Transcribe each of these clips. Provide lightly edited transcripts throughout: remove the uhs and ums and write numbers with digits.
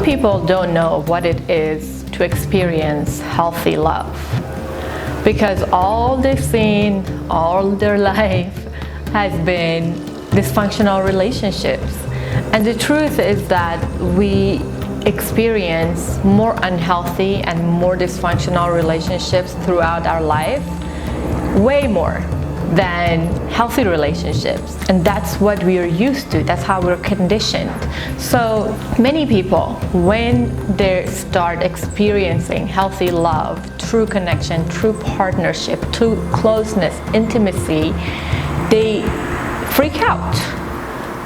Some people don't know what it is to experience healthy love because all they've seen all their life has been dysfunctional relationships. And the truth is that we experience more unhealthy and more dysfunctional relationships throughout our life, way more than healthy relationships. And that's what we are used to. That's how we're conditioned. So many people, when they start experiencing healthy love, true connection, true partnership, true closeness, intimacy, they freak out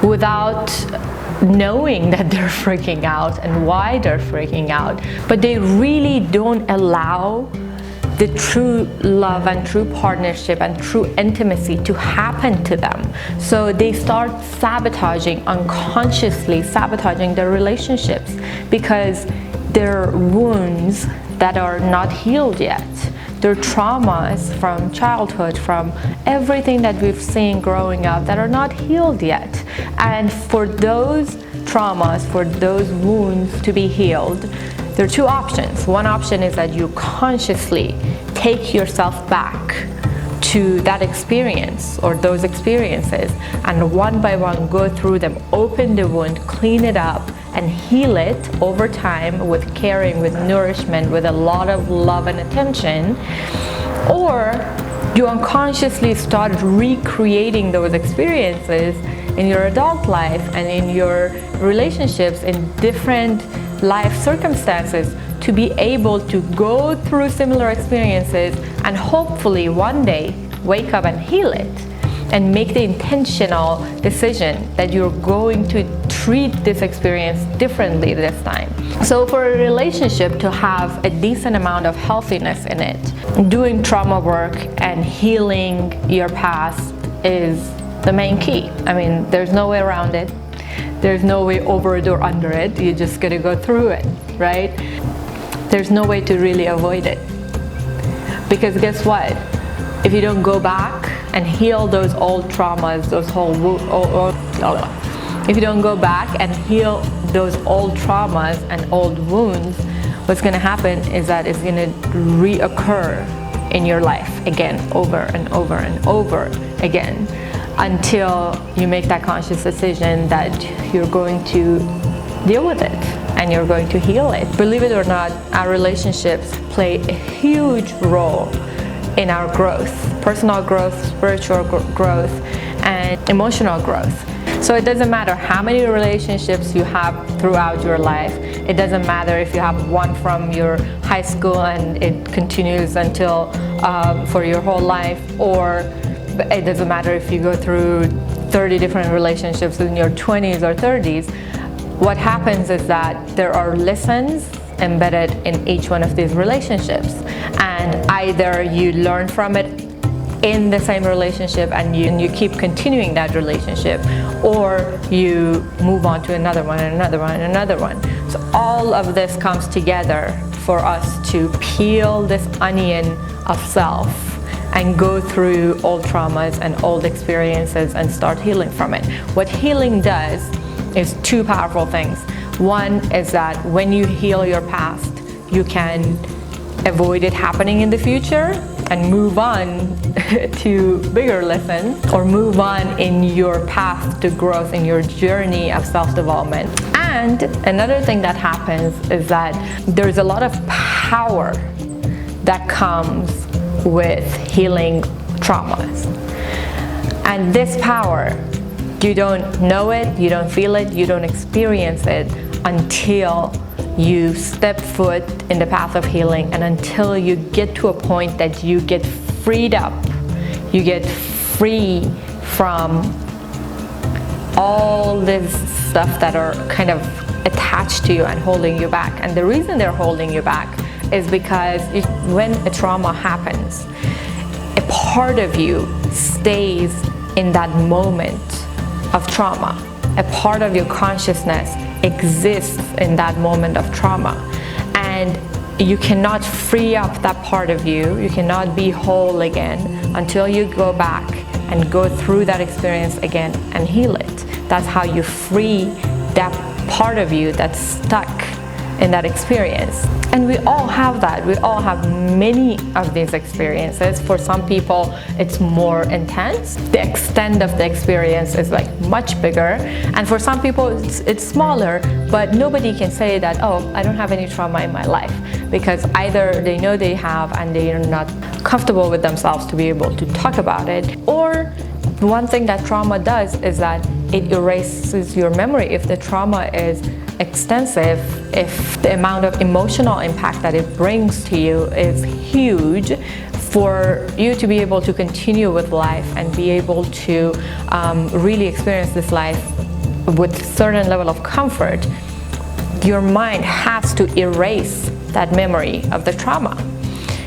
without knowing that they're freaking out and why they're freaking out. But they really don't allow the true love and true partnership and true intimacy to happen to them. So they start unconsciously sabotaging their relationships because their wounds that are not healed yet, their traumas from childhood, from everything that we've seen growing up that are not healed yet. And for those traumas, for those wounds to be healed, there are two options. One option is that you consciously take yourself back to that experience or those experiences and one by one go through them, open the wound, clean it up, and heal it over time with caring, with nourishment, with a lot of love and attention. Or you unconsciously start recreating those experiences in your adult life and in your relationships in different life circumstances to be able to go through similar experiences and hopefully one day wake up and heal it and make the intentional decision that you're going to treat this experience differently this time. So for a relationship to have a decent amount of healthiness in it, doing trauma work and healing your past is the main key. I mean, there's no way around it. There's no way over it or under it. You're just gonna go through it, right? There's no way to really avoid it. Because guess what? If you don't go back and heal those old traumas, if you don't go back and heal those old traumas and old wounds, what's gonna happen is that it's gonna reoccur in your life again, over and over and over again, until you make that conscious decision that you're going to deal with it and you're going to heal it. Believe it or not, our relationships play a huge role in our growth, personal growth, spiritual growth, and emotional growth. So it doesn't matter how many relationships you have throughout your life. It doesn't matter if you have one from your high school and it continues until for your whole life, or it doesn't matter if you go through 30 different relationships in your 20s or 30s. What happens is that there are lessons embedded in each one of these relationships, and either you learn from it in the same relationship and you keep continuing that relationship, or you move on to another one and another one and another one. So all of this comes together for us to peel this onion of self and go through old traumas and old experiences and start healing from it. What healing does is two powerful things. One is that when you heal your past, you can avoid it happening in the future and move on to bigger lessons, or move on in your path to growth, in your journey of self-development. And another thing that happens is that there's a lot of power that comes with healing traumas. And this power, you don't know it, you don't feel it, you don't experience it until you step foot in the path of healing, and until you get to a point that you get freed up, you get free from all this stuff that are kind of attached to you and holding you back. And the reason they're holding you back is because when a trauma happens, a part of you stays in that moment of trauma. A part of your consciousness exists in that moment of trauma, and you cannot free up that part of you. You cannot be whole again until you go back and go through that experience again and heal it. That's how you free that part of you that's stuck in that experience. And we all have that. We all have many of these experiences. For some people, it's more intense. The extent of the experience is like much bigger. And for some people, it's smaller, but nobody can say that, oh, I don't have any trauma in my life, because either they know they have and they are not comfortable with themselves to be able to talk about it, or one thing that trauma does is that it erases your memory. If the trauma is extensive, if the amount of emotional impact that it brings to you is huge, for you to be able to continue with life and be able to really experience this life with a certain level of comfort, your mind has to erase that memory of the trauma.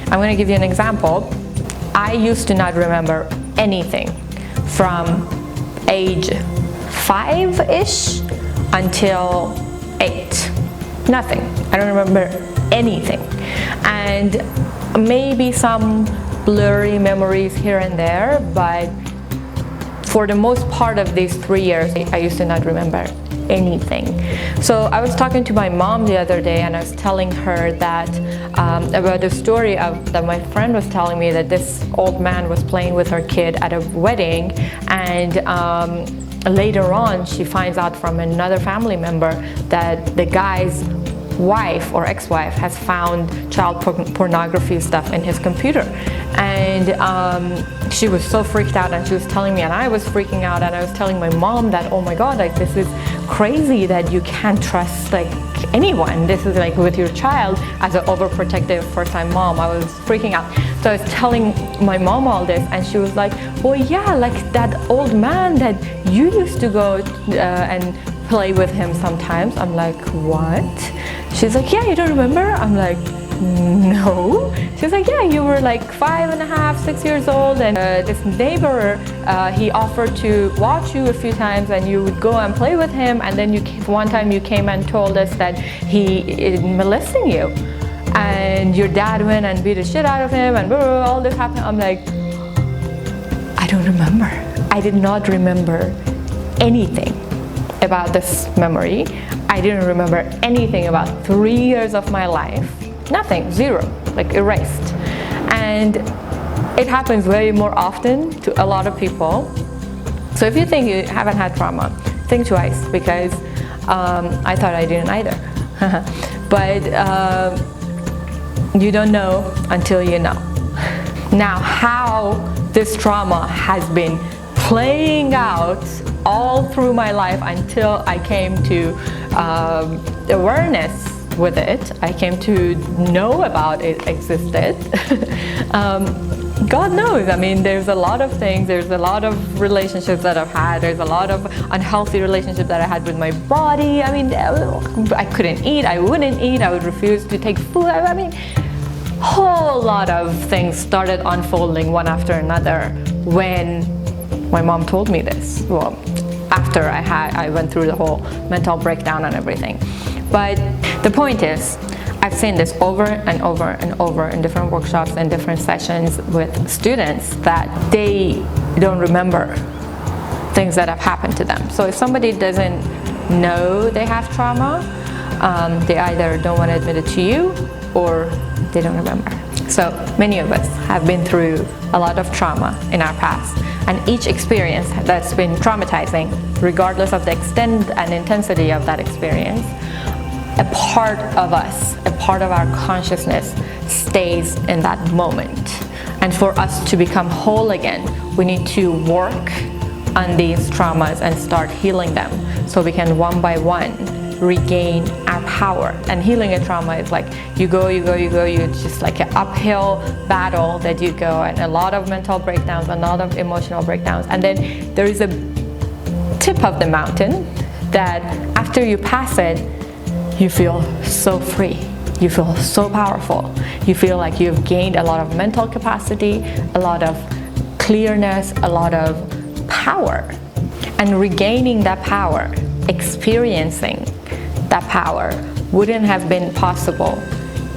I'm going to give you an example. I used to not remember anything from age 5-ish until 8. Nothing. I don't remember anything. And maybe some blurry memories here and there, but for the most part of these 3 years, I used to not remember anything. So I was talking to my mom the other day, and I was telling her that about the story that my friend was telling me, that this old man was playing with her kid at a wedding, and later on she finds out from another family member that the guy's wife or ex-wife has found child pornography stuff in his computer. And she was so freaked out, and she was telling me, and I was freaking out, and I was telling my mom that, oh my god, like, this is crazy that you can't trust like anyone. This is like with your child. As an overprotective first-time mom, I was freaking out. So I was telling my mom all this, and she was like, oh yeah, like that old man that you used to go and play with him sometimes. I'm like, what? She's like, yeah, you don't remember? I'm like, no. She's like, yeah, you were like 5.5, 6 years old, and this neighbor, he offered to watch you a few times, and you would go and play with him, and then one time you came and told us that he is molesting you, and your dad went and beat the shit out of him, and blah, blah, blah, all this happened. I'm like, I don't remember. I did not remember anything about this memory. I didn't remember anything about 3 years of my life. Nothing, zero, like erased. And it happens way more often to a lot of people. So if you think you haven't had trauma, think twice, because I thought I didn't either. But you don't know until you know. Now, how this trauma has been playing out all through my life until I came to awareness with it, I came to know about it existed. God knows. I mean, there's a lot of things. There's a lot of relationships that I've had. There's a lot of unhealthy relationships that I had with my body. I mean, I couldn't eat. I wouldn't eat. I would refuse to take food. I mean, whole lot of things started unfolding one after another when my mom told me this. Well, after I went through the whole mental breakdown and everything. But the point is, I've seen this over and over and over in different workshops and different sessions with students, that they don't remember things that have happened to them. So if somebody doesn't know they have trauma, they either don't want to admit it to you, or they don't remember. So many of us have been through a lot of trauma in our past, and each experience that's been traumatizing, regardless of the extent and intensity of that experience, a part of us, a part of our consciousness stays in that moment. And for us to become whole again, we need to work on these traumas and start healing them, so we can one by one regain our power. And healing a trauma is like you go, it's just like an uphill battle that you go, and a lot of mental breakdowns, a lot of emotional breakdowns, and then there is a tip of the mountain that after you pass it, you feel so free, you feel so powerful, you feel like you've gained a lot of mental capacity, a lot of clearness, a lot of power. And regaining that power, experiencing that power, wouldn't have been possible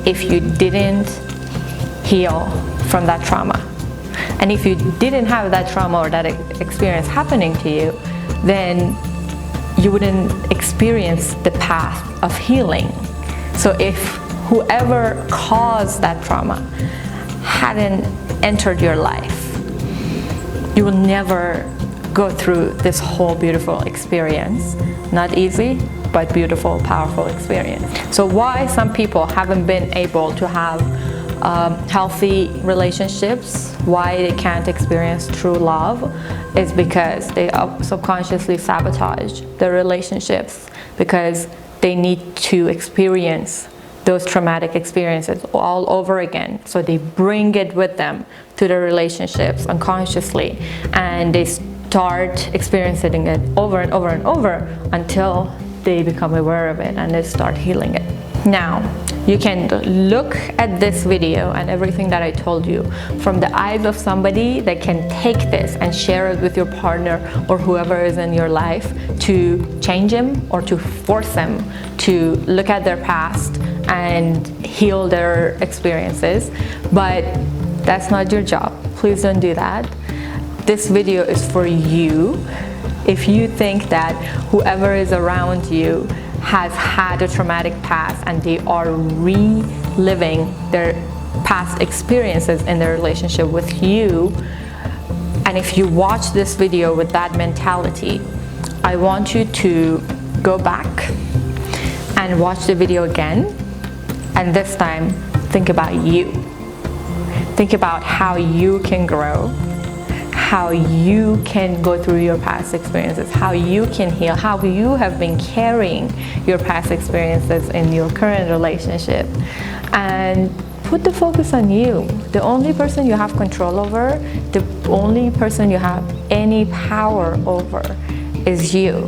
if you didn't heal from that trauma. And if you didn't have that trauma or that experience happening to you, then you wouldn't experience the path of healing. So if whoever caused that trauma hadn't entered your life, you will never go through this whole beautiful experience. Not easy, but beautiful, powerful experience. So why some people haven't been able to have healthy relationships, why they can't experience true love, is because they subconsciously sabotage their relationships, because they need to experience those traumatic experiences all over again. So they bring it with them to their relationships unconsciously, and they start experiencing it over and over and over until they become aware of it and they start healing it. Now, you can look at this video and everything that I told you from the eyes of somebody that can take this and share it with your partner or whoever is in your life to change them or to force them to look at their past and heal their experiences. But that's not your job. Please don't do that. This video is for you. If you think that whoever is around you has had a traumatic past and they are reliving their past experiences in their relationship with you, and if you watch this video with that mentality, I want you to go back and watch the video again, and this time think about you. Think about how you can grow, how you can go through your past experiences, how you can heal, how you have been carrying your past experiences in your current relationship, and put the focus on you. The only person you have control over, the only person you have any power over is you.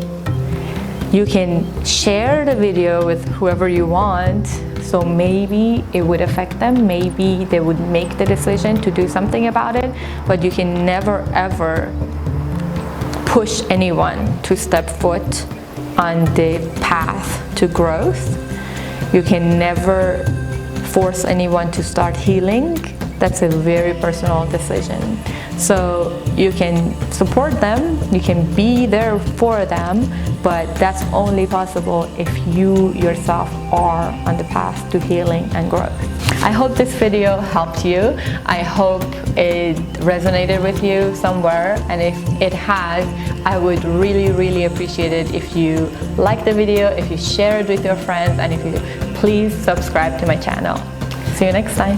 You can share the video with whoever you want, so maybe it would affect them, maybe they would make the decision to do something about it, but you can never ever push anyone to step foot on the path to growth. You can never force anyone to start healing. That's a very personal decision. So you can support them, you can be there for them, but that's only possible if you yourself are on the path to healing and growth. I hope this video helped you. I hope it resonated with you somewhere, and if it has, I would really appreciate it if you like the video, if you share it with your friends, and if you please subscribe to my channel. See you next time.